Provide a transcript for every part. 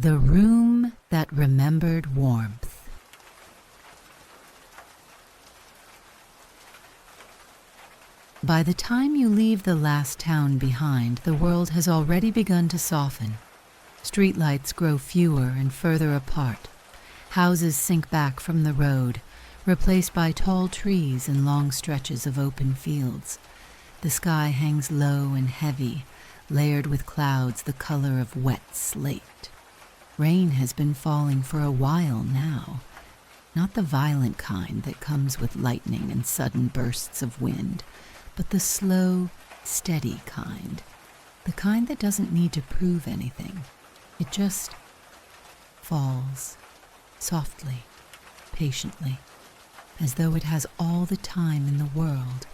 The room that remembered warmth. By the time you leave the last town behind, the world has already begun to soften. Streetlights grow fewer and further apart. Houses sink back from the road, replaced by tall trees and long stretches of open fields. The sky hangs low and heavy, layered with clouds the color of wet slate. Rain has been falling for a while now, not the violent kind that comes with lightning and sudden bursts of wind, but the slow, steady kind, the kind that doesn't need to prove anything. It just falls, softly, patiently, as though it has all the time in the world.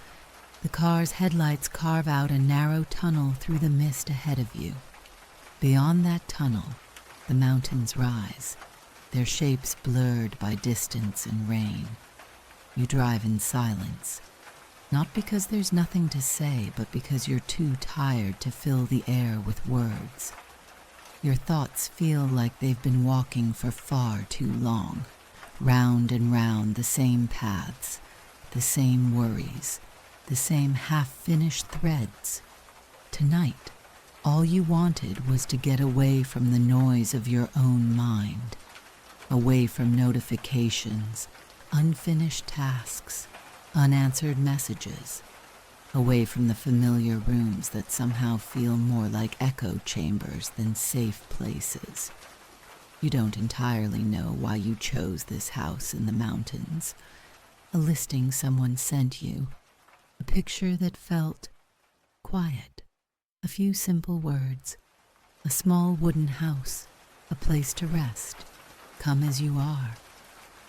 The car's headlights carve out a narrow tunnel through the mist ahead of you. Beyond that tunnel, the mountains rise, their shapes blurred by distance and rain. You drive in silence, not because there's nothing to say, but because you're too tired to fill the air with words. Your thoughts feel like they've been walking for far too long, round and round the same paths, the same worries, the same half-finished threads. Tonight, all you wanted was to get away from the noise of your own mind, away from notifications, unfinished tasks, unanswered messages, away from the familiar rooms that somehow feel more like echo chambers than safe places. You don't entirely know why you chose this house in the mountains. A listing someone sent you, a picture that felt quiet. A few simple words, a small wooden house, a place to rest, come as you are.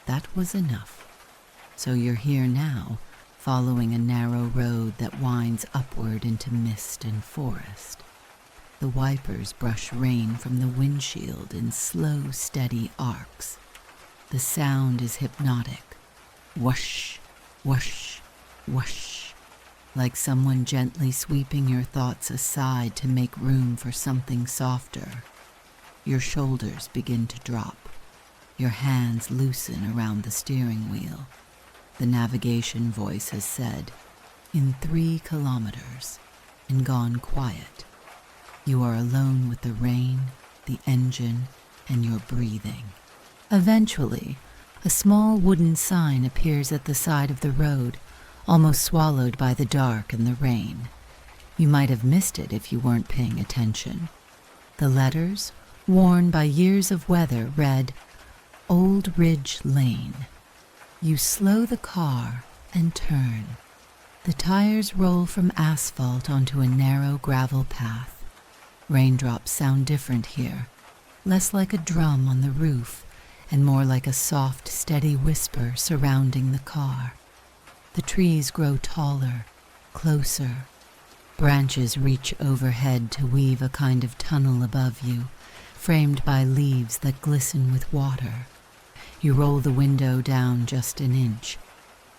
That was enough. So you're here now, following a narrow road that winds upward into mist and forest. The wipers brush rain from the windshield in slow, steady arcs. The sound is hypnotic. Whoosh, whoosh, whoosh. Like someone gently sweeping your thoughts aside to make room for something softer. Your shoulders begin to drop. Your hands loosen around the steering wheel. The navigation voice has said, "In 3 kilometers," and gone quiet. You are alone with the rain, the engine, and your breathing. Eventually, a small wooden sign appears at the side of the road, almost swallowed by the dark and the rain. You might have missed it if you weren't paying attention. The letters, worn by years of weather, read, "Old Ridge Lane." You slow the car and turn. The tires roll from asphalt onto a narrow gravel path. Raindrops sound different here, less like a drum on the roof and more like a soft, steady whisper surrounding the car. The trees grow taller, closer. Branches reach overhead to weave a kind of tunnel above you, framed by leaves that glisten with water. You roll the window down just an inch.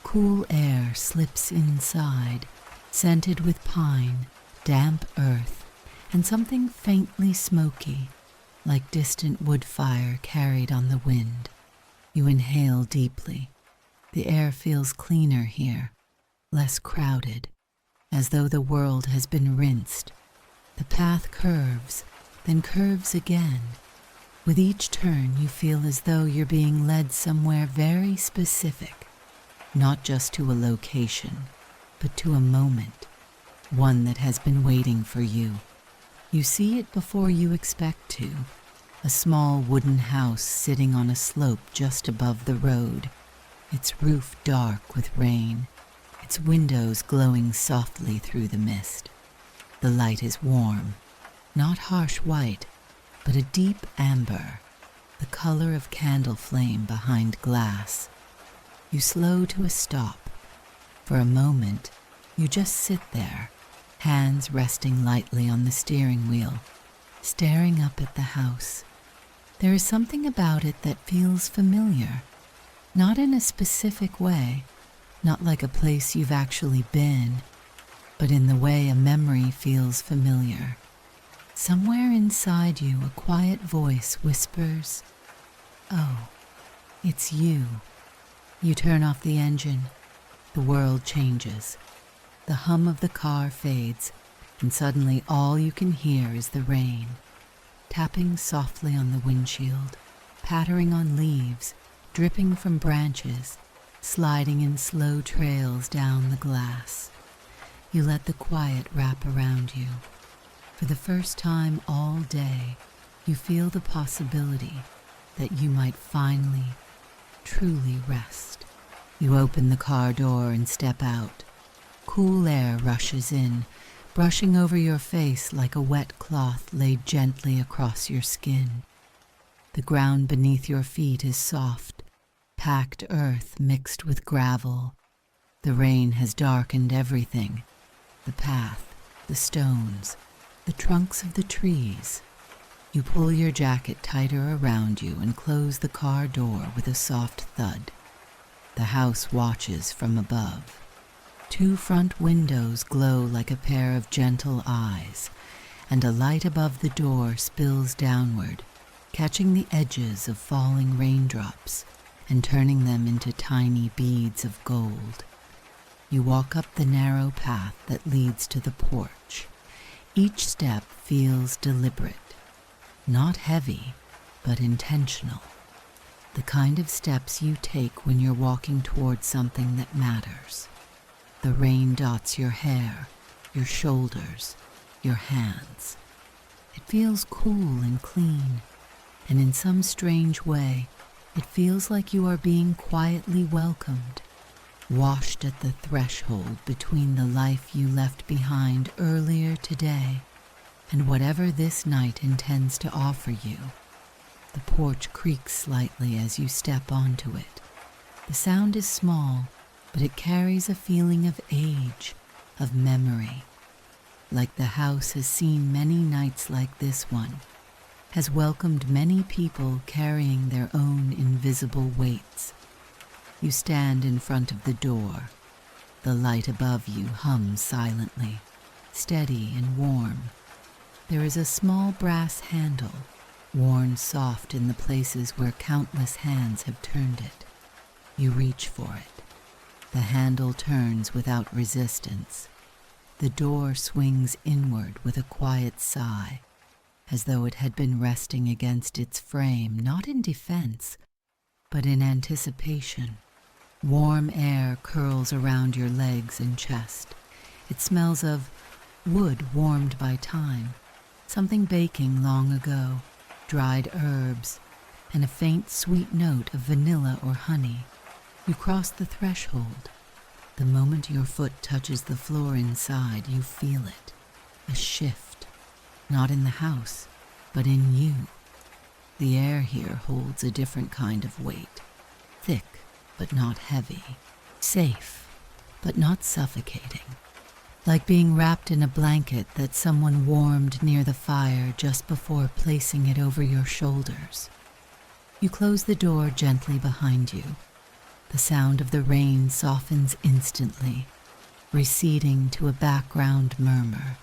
Cool air slips inside, scented with pine, damp earth, and something faintly smoky, like distant wood fire carried on the wind. You inhale deeply. The air feels cleaner here, less crowded, as though the world has been rinsed. The path curves, then curves again. With each turn, you feel as though you're being led somewhere very specific, not just to a location, but to a moment, one that has been waiting for you. You see it before you expect to, a small wooden house sitting on a slope just above the road, its roof dark with rain, its windows glowing softly through the mist. The light is warm, not harsh white, but a deep amber, the color of candle flame behind glass. You slow to a stop. For a moment, you just sit there, hands resting lightly on the steering wheel, staring up at the house. There is something about it that feels familiar, not in a specific way, not like a place you've actually been, but in the way a memory feels familiar. Somewhere inside you, a quiet voice whispers, "Oh, it's you." You turn off the engine. The world changes. The hum of the car fades, and suddenly all you can hear is the rain, tapping softly on the windshield, pattering on leaves, dripping from branches, sliding in slow trails down the glass. You let the quiet wrap around you. For the first time all day, you feel the possibility that you might finally, truly rest. You open the car door and step out. Cool air rushes in, brushing over your face like a wet cloth laid gently across your skin. The ground beneath your feet is soft, packed earth mixed with gravel. The rain has darkened everything: the path, the stones, the trunks of the trees. You pull your jacket tighter around you and close the car door with a soft thud. The house watches from above. 2 front windows glow like a pair of gentle eyes, and a light above the door spills downward, catching the edges of falling raindrops and turning them into tiny beads of gold. You walk up the narrow path that leads to the porch. Each step feels deliberate, not heavy, but intentional. The kind of steps you take when you're walking towards something that matters. The rain dots your hair, your shoulders, your hands. It feels cool and clean, and in some strange way, it feels like you are being quietly welcomed, washed at the threshold between the life you left behind earlier today and whatever this night intends to offer you. The porch creaks slightly as you step onto it. The sound is small, but it carries a feeling of age, of memory. Like the house has seen many nights like this one, has welcomed many people carrying their own invisible weights. You stand in front of the door. The light above you hums silently, steady and warm. There is a small brass handle, worn soft in the places where countless hands have turned it. You reach for it. The handle turns without resistance. The door swings inward with a quiet sigh, as though it had been resting against its frame, not in defense, but in anticipation. Warm air curls around your legs and chest. It smells of wood warmed by time, something baking long ago, dried herbs, and a faint sweet note of vanilla or honey. You cross the threshold. The moment your foot touches the floor inside, you feel it. A shift, not in the house, but in you. The air here holds a different kind of weight. Thick, but not heavy. Safe, but not suffocating. Like being wrapped in a blanket that someone warmed near the fire just before placing it over your shoulders. You close the door gently behind you. The sound of the rain softens instantly, receding to a background murmur.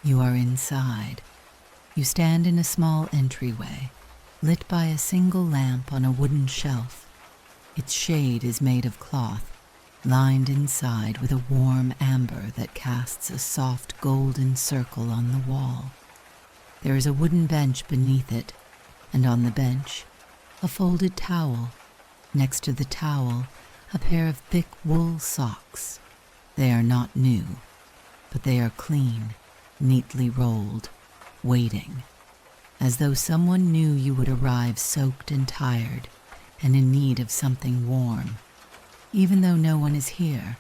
You are inside. You stand in a small entryway, lit by a single lamp on a wooden shelf. Its shade is made of cloth, lined inside with a warm amber that casts a soft golden circle on the wall. There is a wooden bench beneath it, and on the bench, a folded towel. Next to the towel, a pair of thick wool socks. They are not new, but they are clean, neatly rolled, waiting, as though someone knew you would arrive soaked and tired and in need of something warm. Even though no one is here,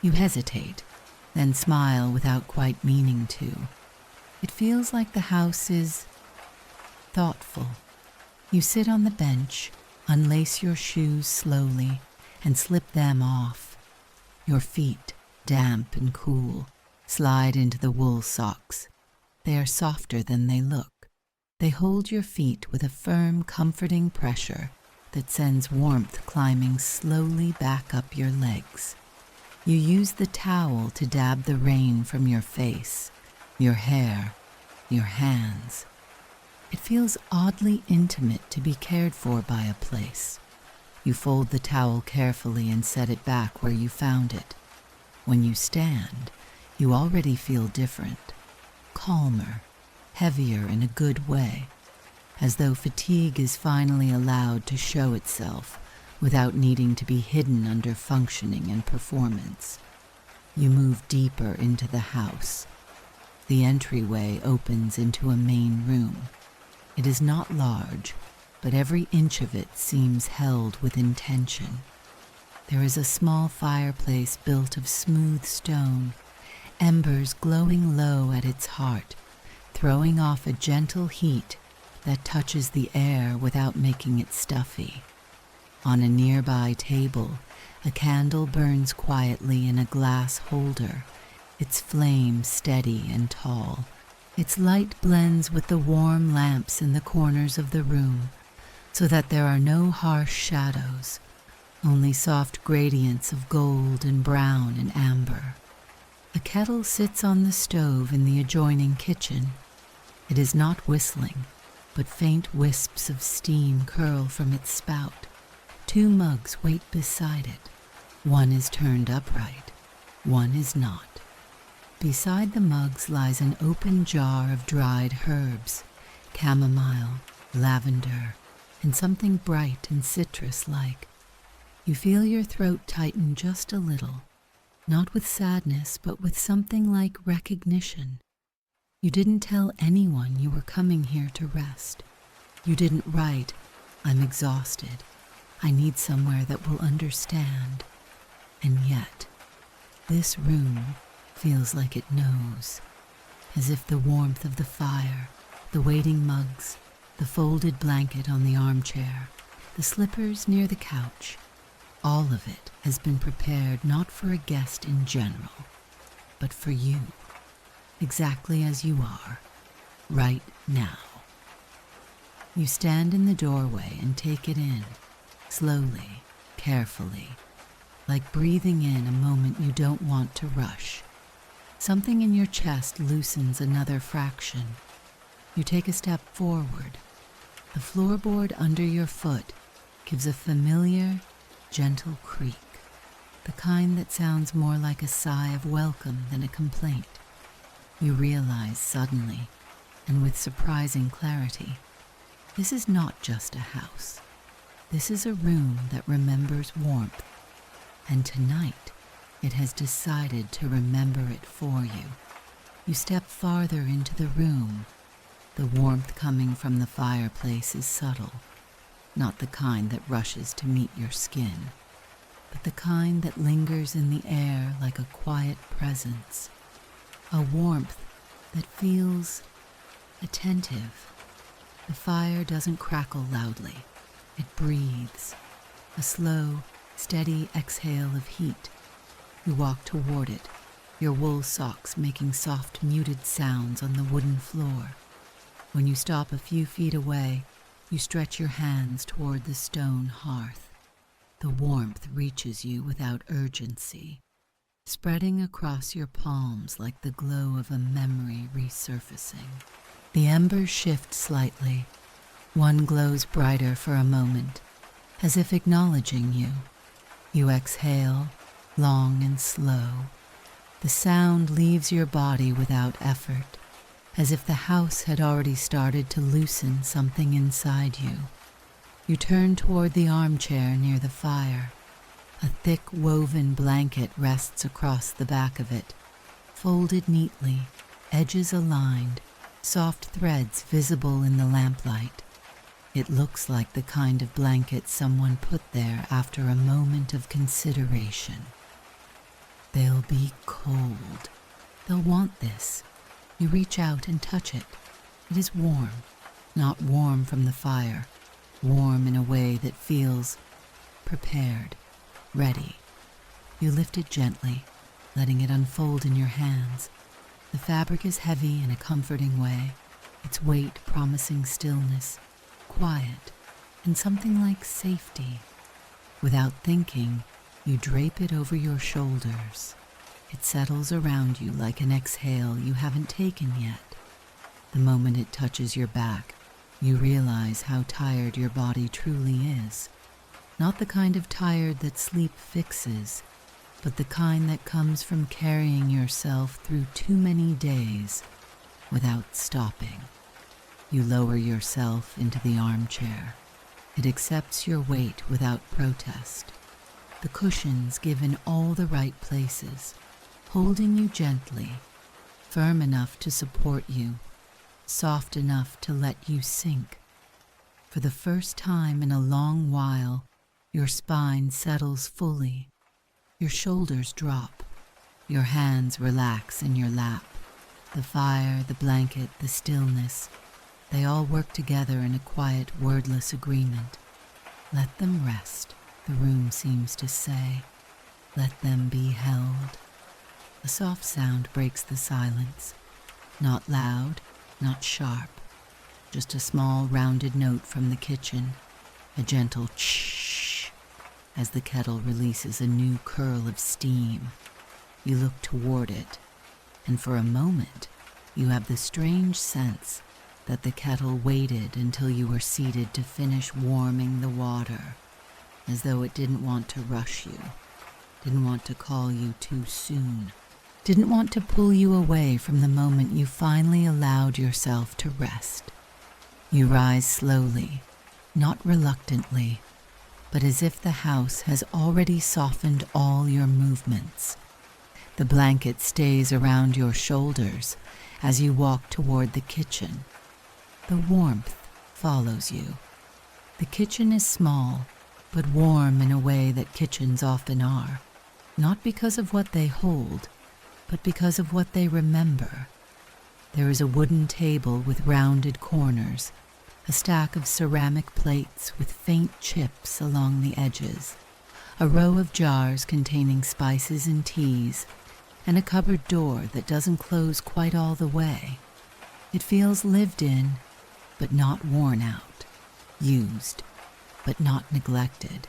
you hesitate, then smile without quite meaning to. It feels like the house is thoughtful. You sit on the bench, unlace your shoes slowly, and slip them off. Your feet, damp and cool, slide into the wool socks. They are softer than they look. They hold your feet with a firm, comforting pressure that sends warmth climbing slowly back up your legs. You use the towel to dab the rain from your face, your hair, your hands. It feels oddly intimate to be cared for by a place. You fold the towel carefully and set it back where you found it. When you stand, you already feel different, calmer, heavier in a good way, as though fatigue is finally allowed to show itself without needing to be hidden under functioning and performance. You move deeper into the house. The entryway opens into a main room. It is not large, but every inch of it seems held with intention. There is a small fireplace built of smooth stone, embers glowing low at its heart, throwing off a gentle heat that touches the air without making it stuffy. On a nearby table, a candle burns quietly in a glass holder, its flame steady and tall. Its light blends with the warm lamps in the corners of the room, so that there are no harsh shadows, only soft gradients of gold and brown and amber. A kettle sits on the stove in the adjoining kitchen. It is not whistling, but faint wisps of steam curl from its spout. 2 mugs wait beside it. One is turned upright, one is not. Beside the mugs lies an open jar of dried herbs, chamomile, lavender, and something bright and citrus-like. You feel your throat tighten just a little, not with sadness, but with something like recognition. You didn't tell anyone you were coming here to rest. You didn't write, "I'm exhausted. I need somewhere that will understand." And yet, this room feels like it knows, as if the warmth of the fire, the waiting mugs, the folded blanket on the armchair, the slippers near the couch, all of it has been prepared not for a guest in general, but for you, exactly as you are, right now. You stand in the doorway and take it in, slowly, carefully, like breathing in a moment you don't want to rush. Something in your chest loosens another fraction. You take a step forward. The floorboard under your foot gives a familiar, gentle creak, the kind that sounds more like a sigh of welcome than a complaint. You realize suddenly, and with surprising clarity, this is not just a house. This is a room that remembers warmth, and tonight it has decided to remember it for you. You step farther into the room. The warmth coming from the fireplace is subtle, not the kind that rushes to meet your skin, but the kind that lingers in the air like a quiet presence, a warmth that feels attentive. The fire doesn't crackle loudly. It breathes, a slow, steady exhale of heat. You walk toward it, your wool socks making soft, muted sounds on the wooden floor. When you stop a few feet away, you stretch your hands toward the stone hearth. The warmth reaches you without urgency, spreading across your palms like the glow of a memory resurfacing. The embers shift slightly. One glows brighter for a moment, as if acknowledging you. You exhale, long and slow. The sound leaves your body without effort, as if the house had already started to loosen something inside you. You turn toward the armchair near the fire. A thick woven blanket rests across the back of it, folded neatly, edges aligned, soft threads visible in the lamplight. It looks like the kind of blanket someone put there after a moment of consideration. They'll be cold. They'll want this. You reach out and touch it. It is warm, not warm from the fire, warm in a way that feels prepared, ready. You lift it gently, letting it unfold in your hands. The fabric is heavy in a comforting way, its weight promising stillness, quiet, and something like safety. Without thinking, you drape it over your shoulders. It settles around you like an exhale you haven't taken yet. The moment it touches your back, you realize how tired your body truly is. Not the kind of tired that sleep fixes, but the kind that comes from carrying yourself through too many days without stopping. You lower yourself into the armchair. It accepts your weight without protest. The cushions give in all the right places, holding you gently, firm enough to support you, soft enough to let you sink. For the first time in a long while, your spine settles fully. Your shoulders drop. Your hands relax in your lap. The fire, the blanket, the stillness, they all work together in a quiet, wordless agreement. Let them rest, the room seems to say. Let them be held. A soft sound breaks the silence. Not loud, not sharp. Just a small, rounded note from the kitchen. A gentle shh as the kettle releases a new curl of steam. You look toward it, and for a moment, you have the strange sense that the kettle waited until you were seated to finish warming the water, as though it didn't want to rush you, didn't want to call you too soon, didn't want to pull you away from the moment you finally allowed yourself to rest. You rise slowly, not reluctantly, but as if the house has already softened all your movements. The blanket stays around your shoulders as you walk toward the kitchen. The warmth follows you. The kitchen is small, but warm in a way that kitchens often are, not because of what they hold, but because of what they remember. There is a wooden table with rounded corners, a stack of ceramic plates with faint chips along the edges, a row of jars containing spices and teas, and a cupboard door that doesn't close quite all the way. It feels lived in, but not worn out, used, but not neglected.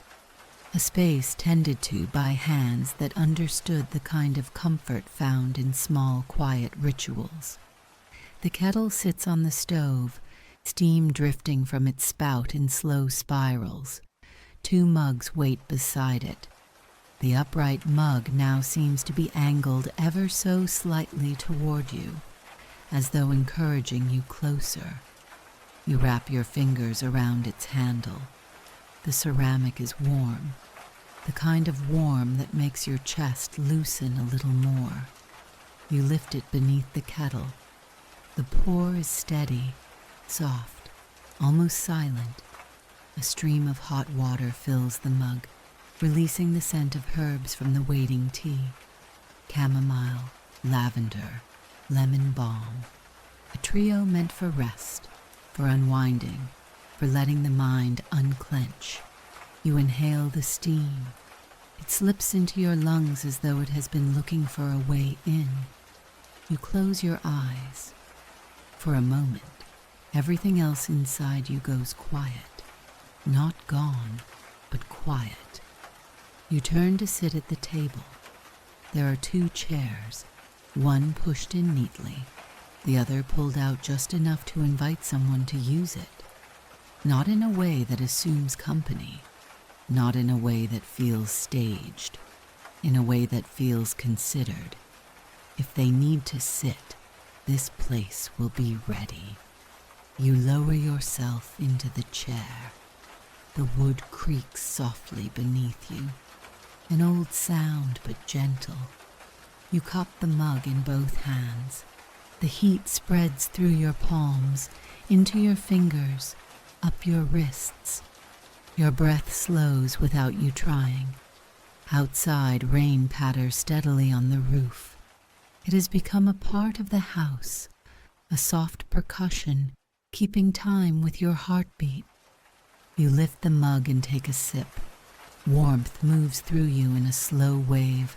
A space tended to by hands that understood the kind of comfort found in small, quiet rituals. The kettle sits on the stove, steam drifting from its spout in slow spirals. 2 mugs wait beside it. The upright mug now seems to be angled ever so slightly toward you, as though encouraging you closer. You wrap your fingers around its handle. The ceramic is warm, the kind of warm that makes your chest loosen a little more. You lift it beneath the kettle. The pour is steady, soft, almost silent. A stream of hot water fills the mug, releasing the scent of herbs from the waiting tea. Chamomile, lavender, lemon balm. A trio meant for rest, for unwinding, for letting the mind unclench. You inhale the steam. It slips into your lungs as though it has been looking for a way in. You close your eyes. For a moment, everything else inside you goes quiet. Not gone, but quiet. You turn to sit at the table. There are 2 chairs, one pushed in neatly, the other pulled out just enough to invite someone to use it. Not in a way that assumes company, not in a way that feels staged, in a way that feels considered. If they need to sit, this place will be ready. You lower yourself into the chair. The wood creaks softly beneath you, an old sound but gentle. You cup the mug in both hands. The heat spreads through your palms, into your fingers, up your wrists. Your breath slows without you trying. Outside, rain patters steadily on the roof. It has become a part of the house, a soft percussion, keeping time with your heartbeat. You lift the mug and take a sip. Warmth moves through you in a slow wave,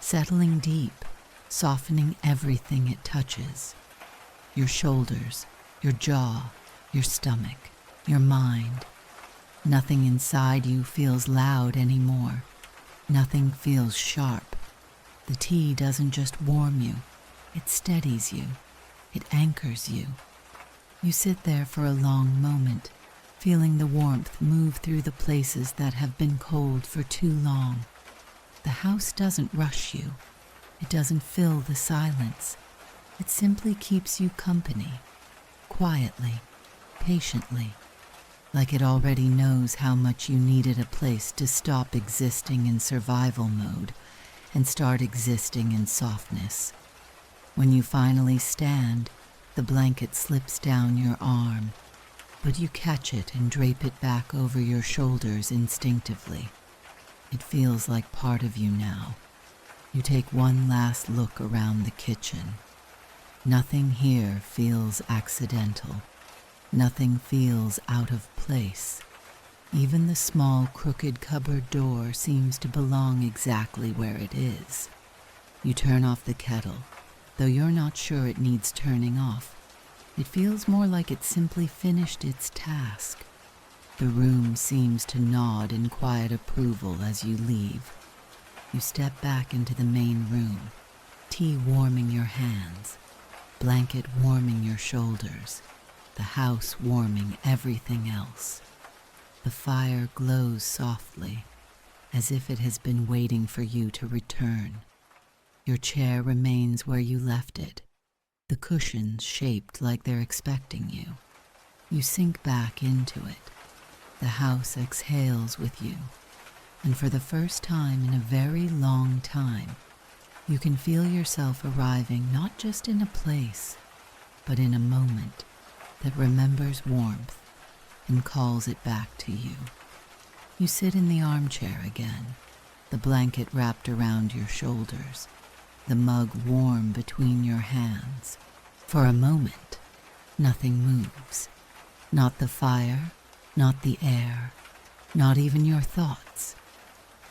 settling deep, softening everything it touches. Your shoulders, your jaw, your stomach, your mind. Nothing inside you feels loud anymore. Nothing feels sharp. The tea doesn't just warm you, it steadies you, it anchors you. You sit there for a long moment, feeling the warmth move through the places that have been cold for too long. The house doesn't rush you. It doesn't fill the silence. It simply keeps you company, quietly, patiently, like it already knows how much you needed a place to stop existing in survival mode and start existing in softness. When you finally stand, the blanket slips down your arm, but you catch it and drape it back over your shoulders instinctively. It feels like part of you now. You take one last look around the kitchen. Nothing here feels accidental. Nothing feels out of place. Even the small crooked cupboard door seems to belong exactly where it is. You turn off the kettle, though you're not sure it needs turning off. It feels more like it simply finished its task. The room seems to nod in quiet approval as you leave. You step back into the main room, tea warming your hands, blanket warming your shoulders, the house warming everything else. The fire glows softly, as if it has been waiting for you to return. Your chair remains where you left it, the cushions shaped like they're expecting you. You sink back into it. The house exhales with you, and for the first time in a very long time, you can feel yourself arriving not just in a place, but in a moment that remembers warmth and calls it back to you. You sit in the armchair again, the blanket wrapped around your shoulders, the mug warm between your hands. For a moment, nothing moves. Not the fire, not the air, not even your thoughts.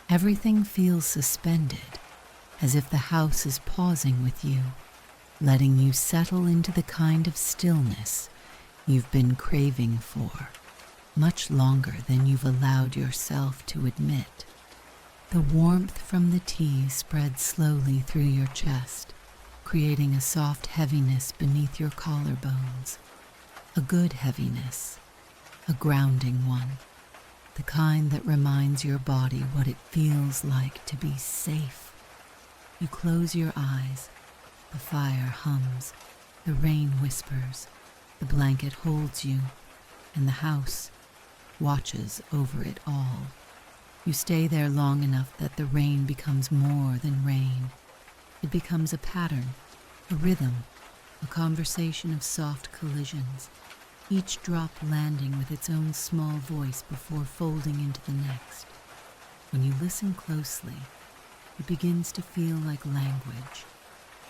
Everything feels suspended, as if the house is pausing with you, letting you settle into the kind of stillness you've been craving for, much longer than you've allowed yourself to admit. The warmth from the tea spreads slowly through your chest, creating a soft heaviness beneath your collarbones. A good heaviness, a grounding one, the kind that reminds your body what it feels like to be safe. You close your eyes, the fire hums, the rain whispers, the blanket holds you, and the house watches over it all. You stay there long enough that the rain becomes more than rain. It becomes a pattern, a rhythm, a conversation of soft collisions, each drop landing with its own small voice before folding into the next. When you listen closely, it begins to feel like language,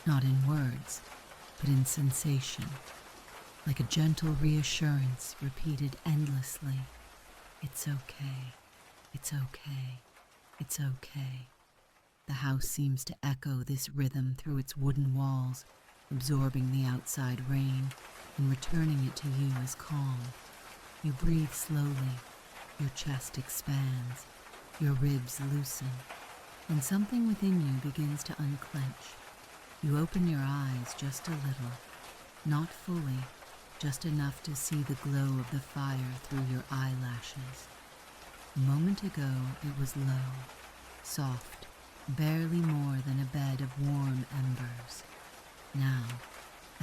not in words, but in sensation, like a gentle reassurance repeated endlessly. It's okay. It's okay. It's okay. The house seems to echo this rhythm through its wooden walls, absorbing the outside rain and returning it to you as calm. You breathe slowly. Your chest expands. Your ribs loosen. And something within you begins to unclench. You open your eyes just a little, not fully, just enough to see the glow of the fire through your eyelashes. A moment ago, it was low, soft, barely more than a bed of warm embers. Now,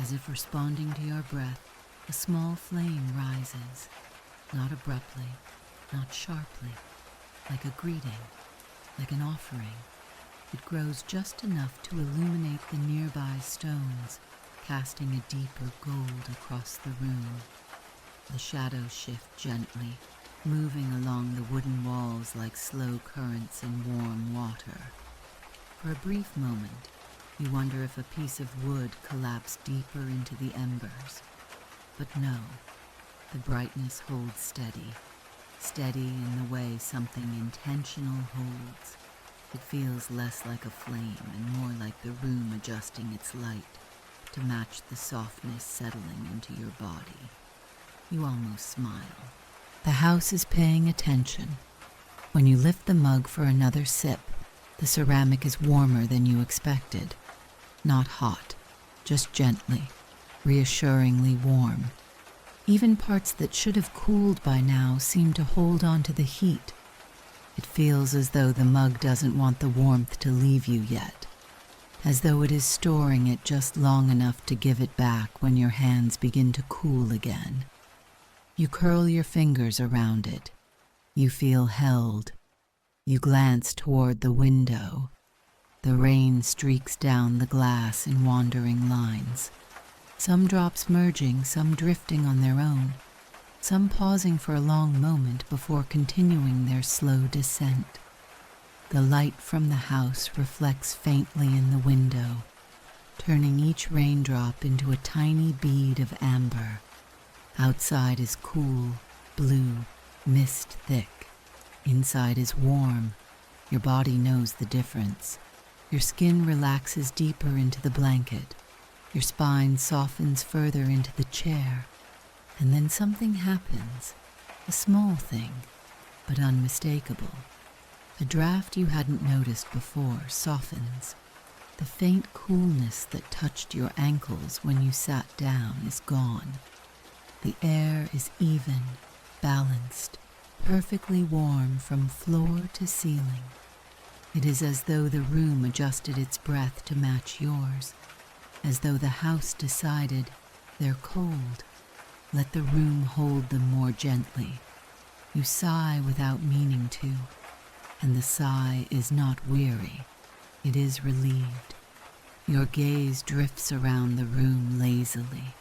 as if responding to your breath, a small flame rises, not abruptly, not sharply, like a greeting, like an offering. It grows just enough to illuminate the nearby stones, casting a deeper gold across the room. The shadows shift gently, moving along the wooden walls like slow currents in warm water. For a brief moment, you wonder if a piece of wood collapsed deeper into the embers. But no, the brightness holds steady, steady in the way something intentional holds. It feels less like a flame and more like the room adjusting its light to match the softness settling into your body. You almost smile. The house is paying attention. When you lift the mug for another sip, the ceramic is warmer than you expected. Not hot, just gently, reassuringly warm. Even parts that should have cooled by now seem to hold on to the heat. It feels as though the mug doesn't want the warmth to leave you yet, as though it is storing it just long enough to give it back when your hands begin to cool again. You curl your fingers around it. You feel held. You glance toward the window. The rain streaks down the glass in wandering lines, some drops merging, some drifting on their own, some pausing for a long moment before continuing their slow descent. The light from the house reflects faintly in the window, turning each raindrop into a tiny bead of amber. Outside is cool, blue, mist thick. Inside is warm. Your body knows the difference. Your skin relaxes deeper into the blanket. Your spine softens further into the chair. And then something happens, a small thing, but unmistakable. A draft you hadn't noticed before softens. The faint coolness that touched your ankles when you sat down is gone. The air is even, balanced, perfectly warm from floor to ceiling. It is as though the room adjusted its breath to match yours, as though the house decided, they're cold. Let the room hold them more gently. You sigh without meaning to, and the sigh is not weary. It is relieved. Your gaze drifts around the room lazily.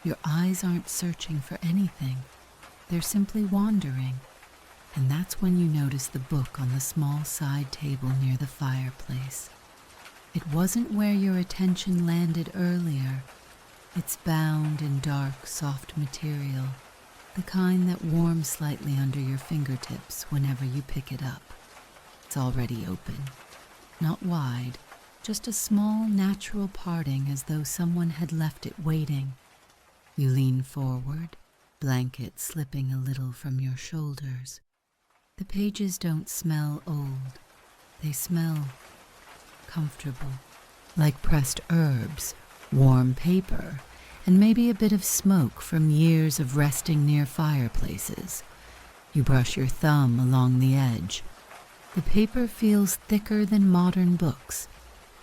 Your eyes aren't searching for anything. They're simply wandering. And that's when you notice the book on the small side table near the fireplace. It wasn't where your attention landed earlier. It's bound in dark, soft material, the kind that warms slightly under your fingertips whenever you pick it up. It's already open. Not wide, just a small, natural parting as though someone had left it waiting. You lean forward, blanket slipping a little from your shoulders. The pages don't smell old. They smell comfortable, like pressed herbs, warm paper, and maybe a bit of smoke from years of resting near fireplaces. You brush your thumb along the edge. The paper feels thicker than modern books,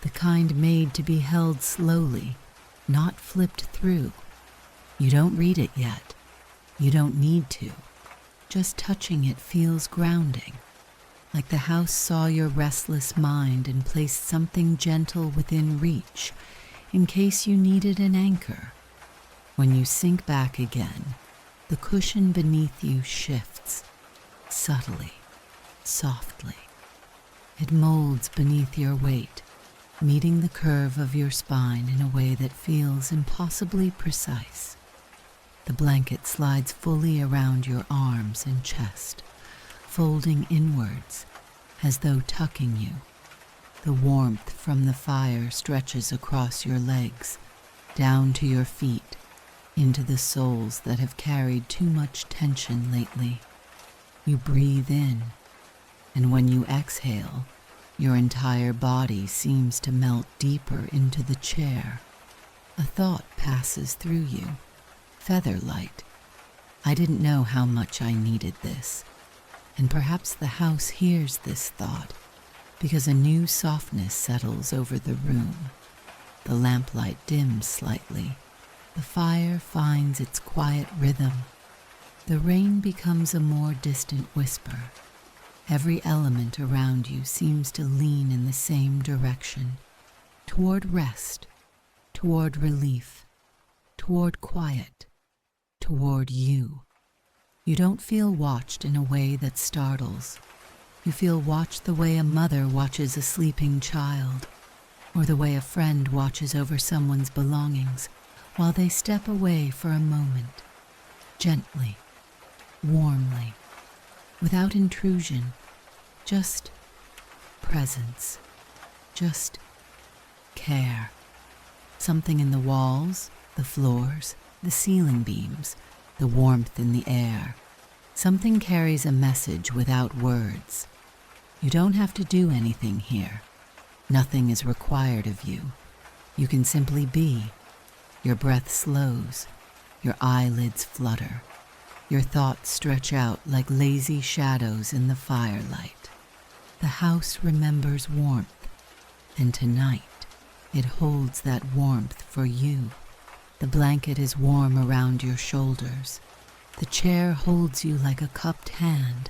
the kind made to be held slowly, not flipped through. You don't read it yet. You don't need to. Just touching it feels grounding, like the house saw your restless mind and placed something gentle within reach, in case you needed an anchor. When you sink back again, the cushion beneath you shifts, subtly, softly. It molds beneath your weight, meeting the curve of your spine in a way that feels impossibly precise. The blanket slides fully around your arms and chest, folding inwards, as though tucking you. The warmth from the fire stretches across your legs, down to your feet, into the soles that have carried too much tension lately. You breathe in, and when you exhale, your entire body seems to melt deeper into the chair. A thought passes through you. Featherlight. I didn't know how much I needed this, and perhaps the house hears this thought, because a new softness settles over the room. The lamplight dims slightly. The fire finds its quiet rhythm. The rain becomes a more distant whisper. Every element around you seems to lean in the same direction, toward rest, toward relief, toward quiet, toward you. You don't feel watched in a way that startles. You feel watched the way a mother watches a sleeping child, or the way a friend watches over someone's belongings while they step away for a moment, gently, warmly, without intrusion, just presence, just care. Something in the walls, the floors, the ceiling beams, the warmth in the air. Something carries a message without words. You don't have to do anything here. Nothing is required of you. You can simply be. Your breath slows. Your eyelids flutter. Your thoughts stretch out like lazy shadows in the firelight. The house remembers warmth, and tonight it holds that warmth for you. The blanket is warm around your shoulders. The chair holds you like a cupped hand,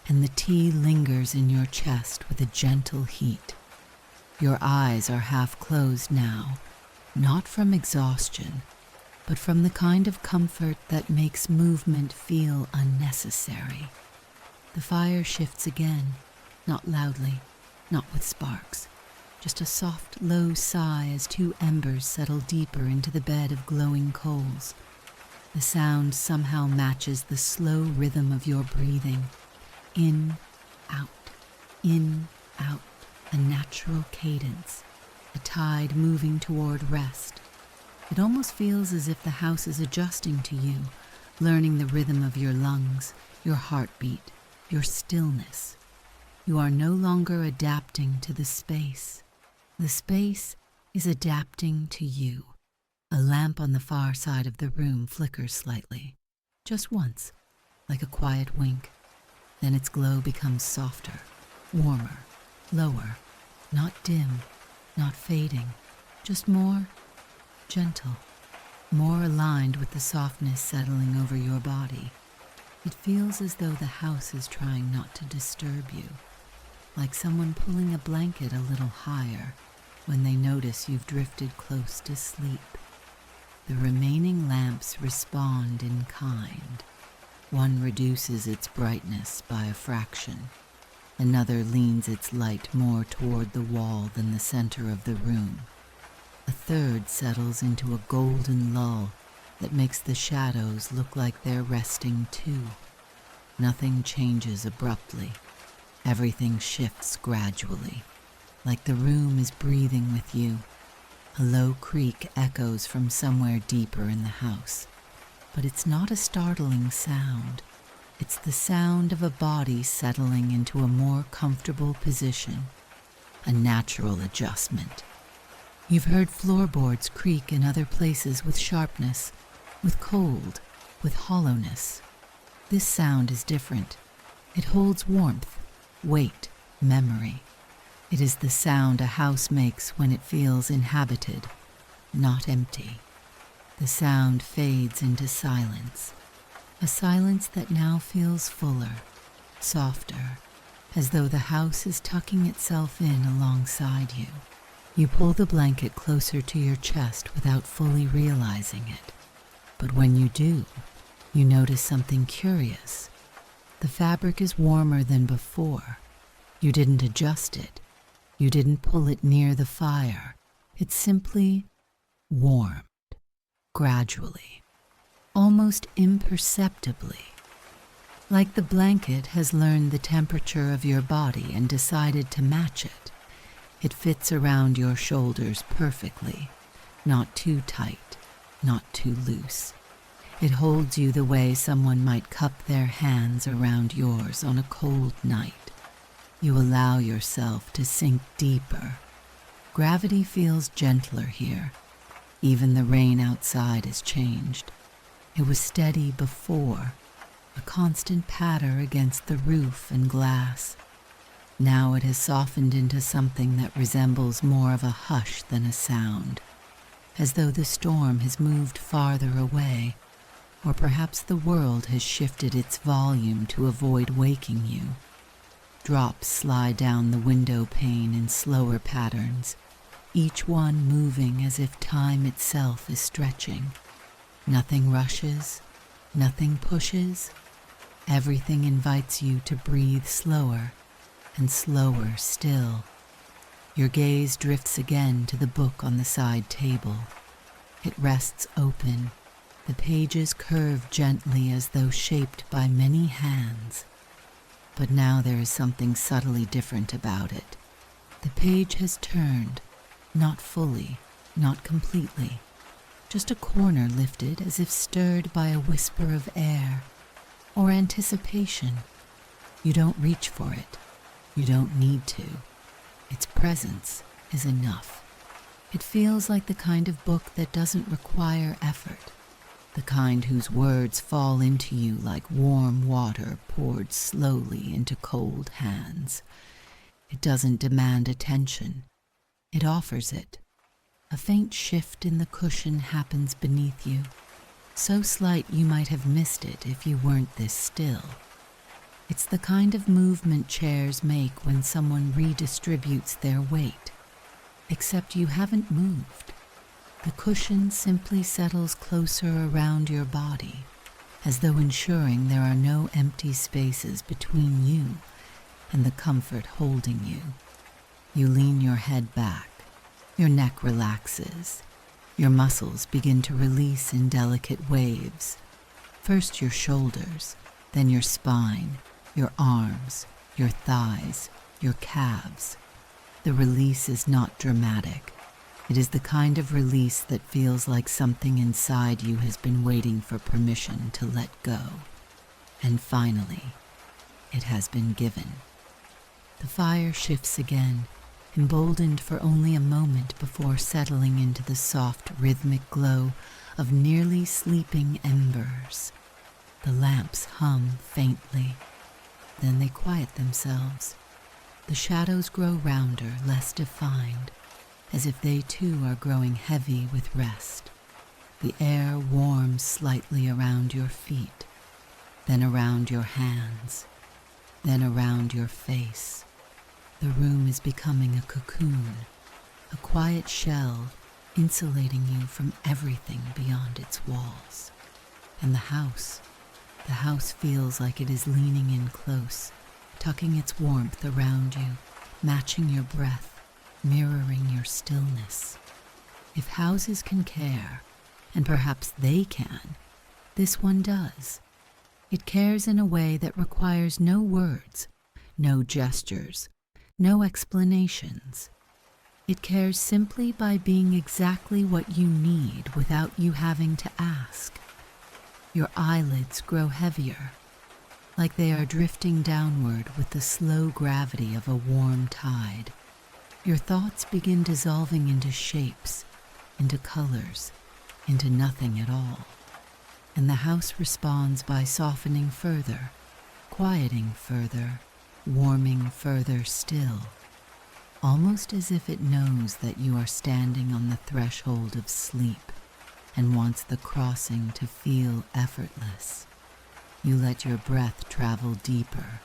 and the tea lingers in your chest with a gentle heat. Your eyes are half closed now, not from exhaustion, but from the kind of comfort that makes movement feel unnecessary. The fire shifts again, not loudly, not with sparks, just a soft, low sigh as two embers settle deeper into the bed of glowing coals. The sound somehow matches the slow rhythm of your breathing. In, out, a natural cadence, a tide moving toward rest. It almost feels as if the house is adjusting to you, learning the rhythm of your lungs, your heartbeat, your stillness. You are no longer adapting to the space. The space is adapting to you. A lamp on the far side of the room flickers slightly, just once, like a quiet wink. Then its glow becomes softer, warmer, lower, not dim, not fading, just more gentle, more aligned with the softness settling over your body. It feels as though the house is trying not to disturb you, like someone pulling a blanket a little higher when they notice you've drifted close to sleep. The remaining lamps respond in kind. One reduces its brightness by a fraction. Another leans its light more toward the wall than the center of the room. A third settles into a golden lull that makes the shadows look like they're resting too. Nothing changes abruptly. Everything shifts gradually, like the room is breathing with you. A low creak echoes from somewhere deeper in the house. But it's not a startling sound. It's the sound of a body settling into a more comfortable position, a natural adjustment. You've heard floorboards creak in other places with sharpness, with cold, with hollowness. This sound is different. It holds warmth, weight, memory. It is the sound a house makes when it feels inhabited, not empty. The sound fades into silence, a silence that now feels fuller, softer, as though the house is tucking itself in alongside you. You pull the blanket closer to your chest without fully realizing it. But when you do, you notice something curious. The fabric is warmer than before. You didn't adjust it. You didn't pull it near the fire. It's simply warmed, gradually, almost imperceptibly. Like the blanket has learned the temperature of your body and decided to match it. It fits around your shoulders perfectly, not too tight, not too loose. It holds you the way someone might cup their hands around yours on a cold night. You allow yourself to sink deeper. Gravity feels gentler here. Even the rain outside has changed. It was steady before, a constant patter against the roof and glass. Now it has softened into something that resembles more of a hush than a sound, as though the storm has moved farther away, or perhaps the world has shifted its volume to avoid waking you. Drops slide down the window pane in slower patterns, each one moving as if time itself is stretching. Nothing rushes, nothing pushes. Everything invites you to breathe slower and slower still. Your gaze drifts again to the book on the side table. It rests open. The pages curve gently as though shaped by many hands. But now there is something subtly different about it. The page has turned, not fully, not completely. Just a corner lifted as if stirred by a whisper of air or anticipation. You don't reach for it. You don't need to. Its presence is enough. It feels like the kind of book that doesn't require effort. the kind whose words fall into you like warm water poured slowly into cold hands. It doesn't demand attention, it offers it. A faint shift in the cushion happens beneath you, so slight you might have missed it if you weren't this still. It's the kind of movement chairs make when someone redistributes their weight, except you haven't moved. The cushion simply settles closer around your body, as though ensuring there are no empty spaces between you and the comfort holding you. You lean your head back, your neck relaxes, your muscles begin to release in delicate waves. First your shoulders, then your spine, your arms, your thighs, your calves. The release is not dramatic. It is the kind of release that feels like something inside you has been waiting for permission to let go. And finally, it has been given. The fire shifts again, emboldened for only a moment before settling into the soft, rhythmic glow of nearly sleeping embers. The lamps hum faintly. Then they quiet themselves. The shadows grow rounder, less defined, as if they too are growing heavy with rest. The air warms slightly around your feet, then around your hands, then around your face. The room is becoming a cocoon, a quiet shell insulating you from everything beyond its walls. And the house feels like it is leaning in close, tucking its warmth around you, matching your breath, mirroring your stillness. If houses can care, and perhaps they can, this one does. It cares in a way that requires no words, no gestures, no explanations. It cares simply by being exactly what you need without you having to ask. Your eyelids grow heavier, like they are drifting downward with the slow gravity of a warm tide. Your thoughts begin dissolving into shapes, into colors, into nothing at all. And the house responds by softening further, quieting further, warming further still, almost as if it knows that you are standing on the threshold of sleep and wants the crossing to feel effortless. You let your breath travel deeper.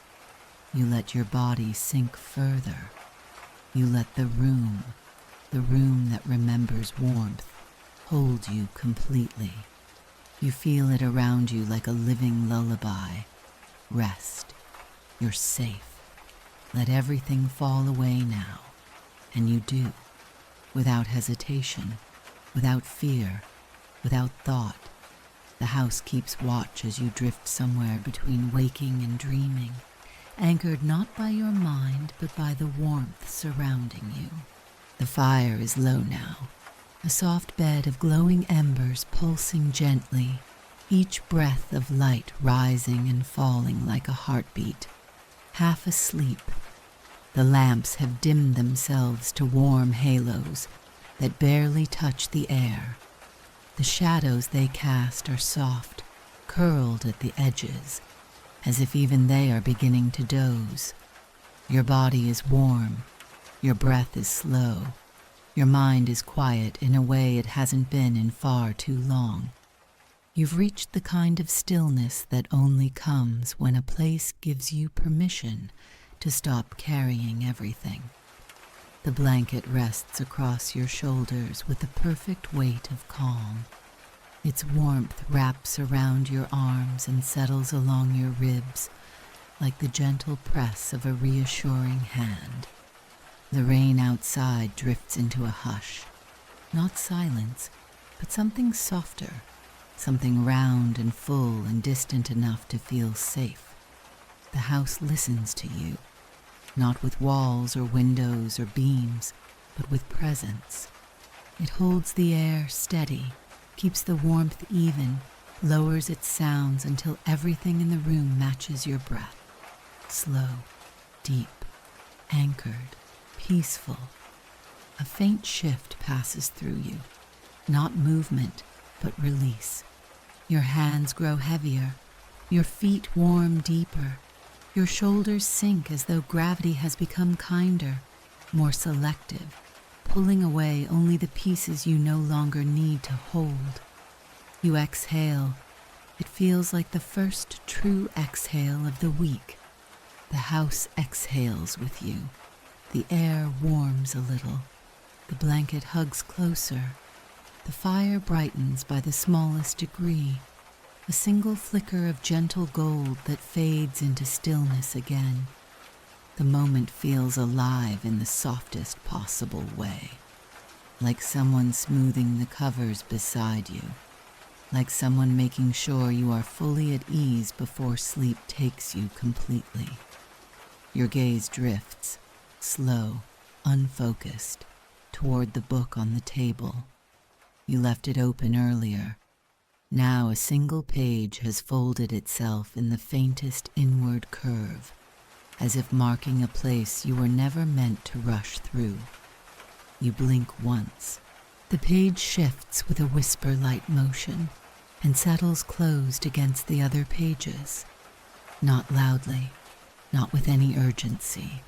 You let your body sink further. You let the room that remembers warmth, hold you completely. You feel it around you like a living lullaby. Rest. You're safe. Let everything fall away now. And you do, without hesitation, without fear, without thought. The house keeps watch as you drift somewhere between waking and dreaming, anchored not by your mind but by the warmth surrounding you. The fire is low now, a soft bed of glowing embers pulsing gently, each breath of light rising and falling like a heartbeat. Half asleep, the lamps have dimmed themselves to warm halos that barely touch the air. The shadows they cast are soft, curled at the edges, as if even they are beginning to doze. Your body is warm, your breath is slow, your mind is quiet in a way it hasn't been in far too long. You've reached the kind of stillness that only comes when a place gives you permission to stop carrying everything. The blanket rests across your shoulders with the perfect weight of calm. Its warmth wraps around your arms and settles along your ribs like the gentle press of a reassuring hand. The rain outside drifts into a hush, not silence, but something softer, something round and full and distant enough to feel safe. The house listens to you, not with walls or windows or beams, but with presence. It holds the air steady, keeps the warmth even, lowers its sounds until everything in the room matches your breath. Slow, deep, anchored, peaceful. A faint shift passes through you, not movement, but release. Your hands grow heavier, your feet warm deeper, your shoulders sink as though gravity has become kinder, more selective, pulling away only the pieces you no longer need to hold. You exhale. It feels like the first true exhale of the week. The house exhales with you. The air warms a little. The blanket hugs closer. The fire brightens by the smallest degree, a single flicker of gentle gold that fades into stillness again. The moment feels alive in the softest possible way, like someone smoothing the covers beside you, like someone making sure you are fully at ease before sleep takes you completely. Your gaze drifts, slow, unfocused, toward the book on the table. You left it open earlier. Now a single page has folded itself in the faintest inward curve, as if marking a place you were never meant to rush through. You blink once. The page shifts with a whisper-light motion and settles closed against the other pages. Not loudly, not with any urgency,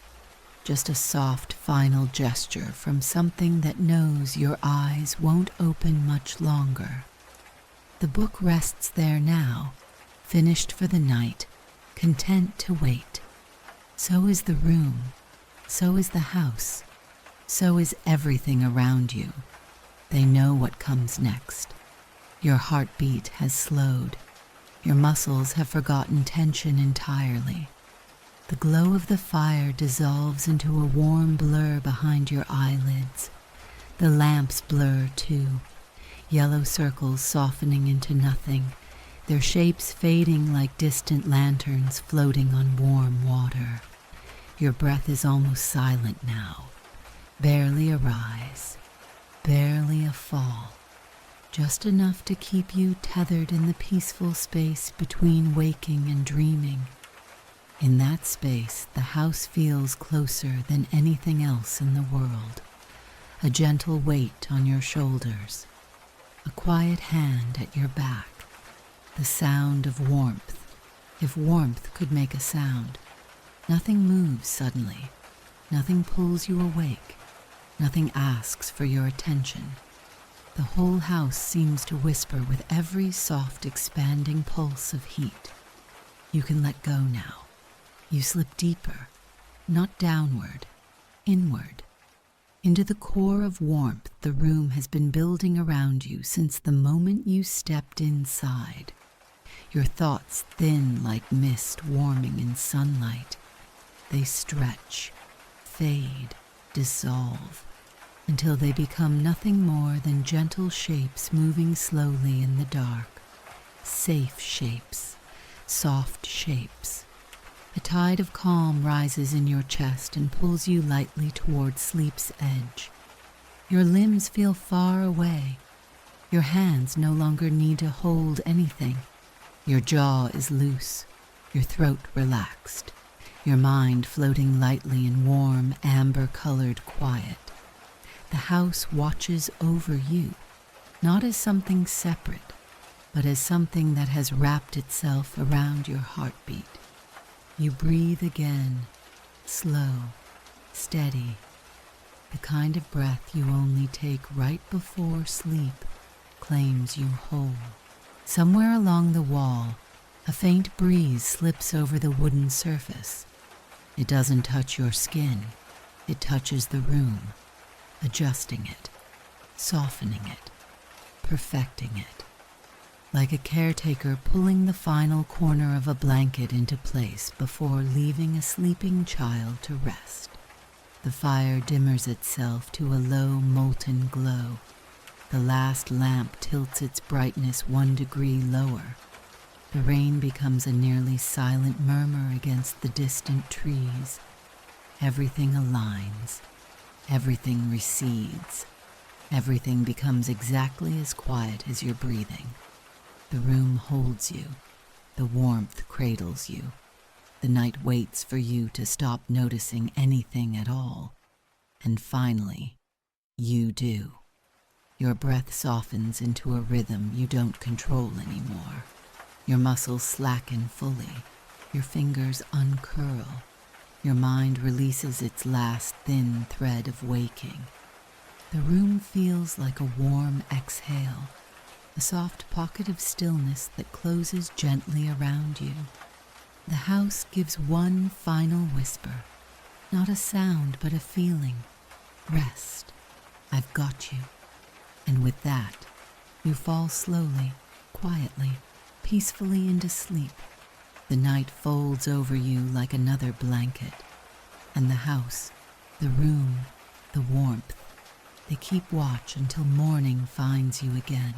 just a soft final gesture from something that knows your eyes won't open much longer. The book rests there now, finished for the night, content to wait. So is the room, so is the house, so is everything around you. They know what comes next. Your heartbeat has slowed. Your muscles have forgotten tension entirely. The glow of the fire dissolves into a warm blur behind your eyelids. The lamps blur too, yellow circles softening into nothing, their shapes fading like distant lanterns floating on warm water. Your breath is almost silent now, barely a rise, barely a fall, just enough to keep you tethered in the peaceful space between waking and dreaming. In that space, the house feels closer than anything else in the world. A gentle weight on your shoulders, a quiet hand at your back, the sound of warmth, if warmth could make a sound. Nothing moves suddenly, nothing pulls you awake, nothing asks for your attention. The whole house seems to whisper with every soft expanding pulse of heat. You can let go now. You slip deeper, not downward, inward, into the core of warmth the room has been building around you since the moment you stepped inside. Your thoughts thin like mist warming in sunlight. They stretch, fade, dissolve, until they become nothing more than gentle shapes moving slowly in the dark. Safe shapes, soft shapes. A tide of calm rises in your chest and pulls you lightly toward sleep's edge. Your limbs feel far away. Your hands no longer need to hold anything. Your jaw is loose, your throat relaxed, your mind floating lightly in warm, amber-colored quiet. The house watches over you, not as something separate, but as something that has wrapped itself around your heartbeat. You breathe again, slow, steady, the kind of breath you only take right before sleep claims you whole. Somewhere along the wall, a faint breeze slips over the wooden surface. It doesn't touch your skin, it touches the room, adjusting it, softening it, perfecting it. Like a caretaker pulling the final corner of a blanket into place before leaving a sleeping child to rest. The fire dimmers itself to a low, molten glow. The last lamp tilts its brightness 1 degree lower. The rain becomes a nearly silent murmur against the distant trees. Everything aligns. Everything recedes. Everything becomes exactly as quiet as your breathing. The room holds you. The warmth cradles you. The night waits for you to stop noticing anything at all. And finally, you do. Your breath softens into a rhythm you don't control anymore. Your muscles slacken fully. Your fingers uncurl. Your mind releases its last thin thread of waking. The room feels like a warm exhale, a soft pocket of stillness that closes gently around you. The house gives one final whisper, not a sound but a feeling. Rest. I've got you. And with that, you fall slowly, quietly, peacefully into sleep. The night folds over you like another blanket, and the house, the room, the warmth, they keep watch until morning finds you again.